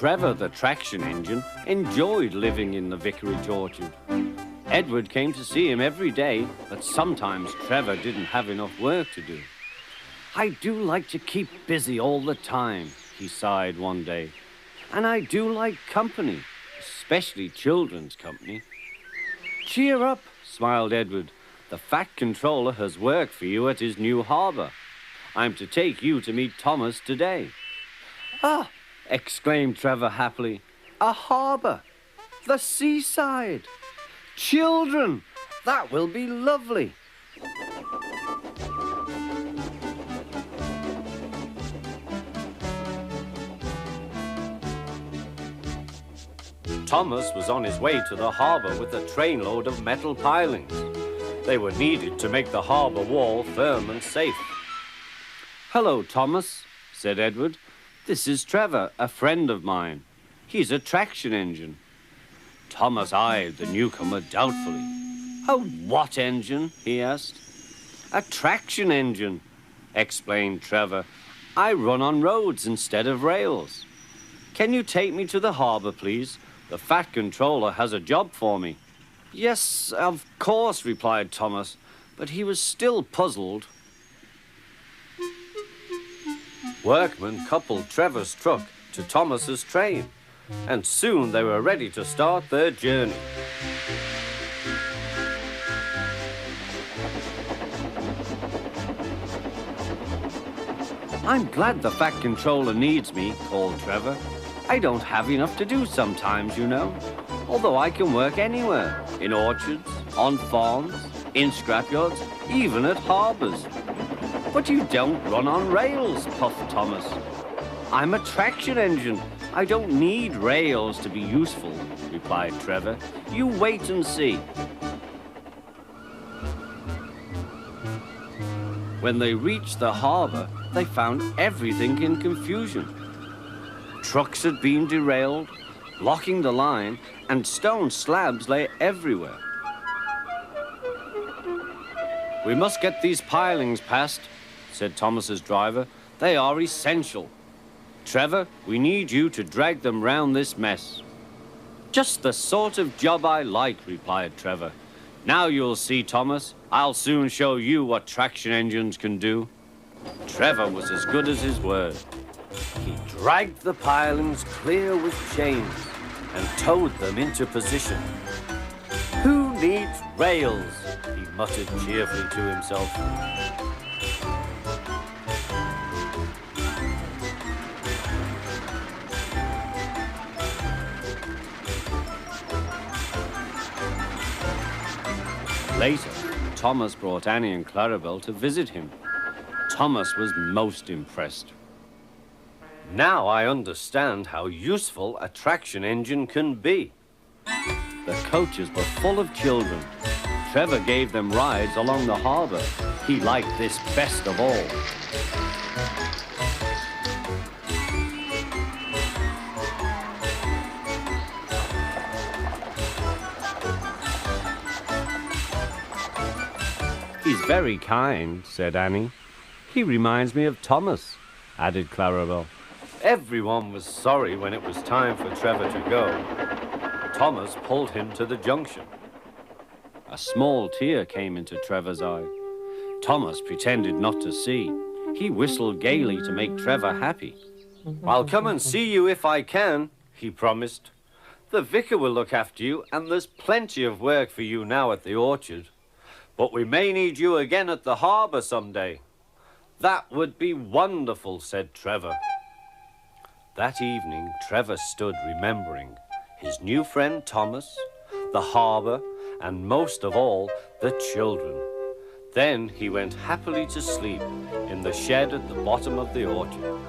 Trevor, the traction engine, enjoyed living in the vicarage orchard. Edward came to see him every day, but sometimes Trevor didn't have enough work to do. "I do like to keep busy all the time," he sighed one day. "And I do like company, especially children's company." "Cheer up," smiled Edward. "The Fat Controller has work for you at his new harbour. I'm to take you to meet Thomas today." "Ah!" exclaimed Trevor happily. "A harbour! The seaside! Children! That will be lovely!" Thomas was on his way to the harbour with a trainload of metal pilings. They were needed to make the harbour wall firm and safe. "Hello, Thomas," said Edward. "This is Trevor, a friend of mine. He's a traction engine." Thomas eyed the newcomer doubtfully. "A what engine?" he asked. "A traction engine," explained Trevor. "I run on roads instead of rails. Can you take me to the harbour, please? The Fat Controller has a job for me." "Yes, of course," replied Thomas, but he was still puzzled. Workmen coupled Trevor's truck to Thomas's train, and soon they were ready to start their journey. "I'm glad the Fat Controller needs me," called Trevor. "I don't have enough to do sometimes, you know, although I can work anywhere, in orchards, on farms, in scrapyards, even at harbours." "But you don't run on rails," puffed Thomas. "I'm a traction engine. I don't need rails to be useful," replied Trevor. "You wait and see." When they reached the harbour, they found everything in confusion. Trucks had been derailed, blocking the line, and stone slabs lay everywhere. "We must get these pilings past," said Thomas's driver. "They are essential. Trevor, we need you to drag them round this mess." "Just the sort of job I like," replied Trevor. "Now you'll see, Thomas. I'll soon show you what traction engines can do." Trevor was as good as his word. He dragged the pilings clear with chains and towed them into position. "Who needs rails?" he muttered cheerfully to himself. Later, Thomas brought Annie and Clarabelle to visit him. Thomas was most impressed. "Now I understand how useful a traction engine can be." The coaches were full of children. Trevor gave them rides along the harbour. He liked this best of all. "He's very kind," said Annie. "He reminds me of Thomas," added Clarabelle. Everyone was sorry when it was time for Trevor to go. Thomas pulled him to the junction. A small tear came into Trevor's eye. Thomas pretended not to see. He whistled gaily to make Trevor happy. "I'll come and see you if I can," he promised. "The vicar will look after you, and there's plenty of work for you now at the orchard. But we may need you again at the harbour someday." "That would be wonderful," said Trevor. That evening, Trevor stood remembering his new friend Thomas, the harbour, and most of all, the children. Then he went happily to sleep in the shed at the bottom of the orchard.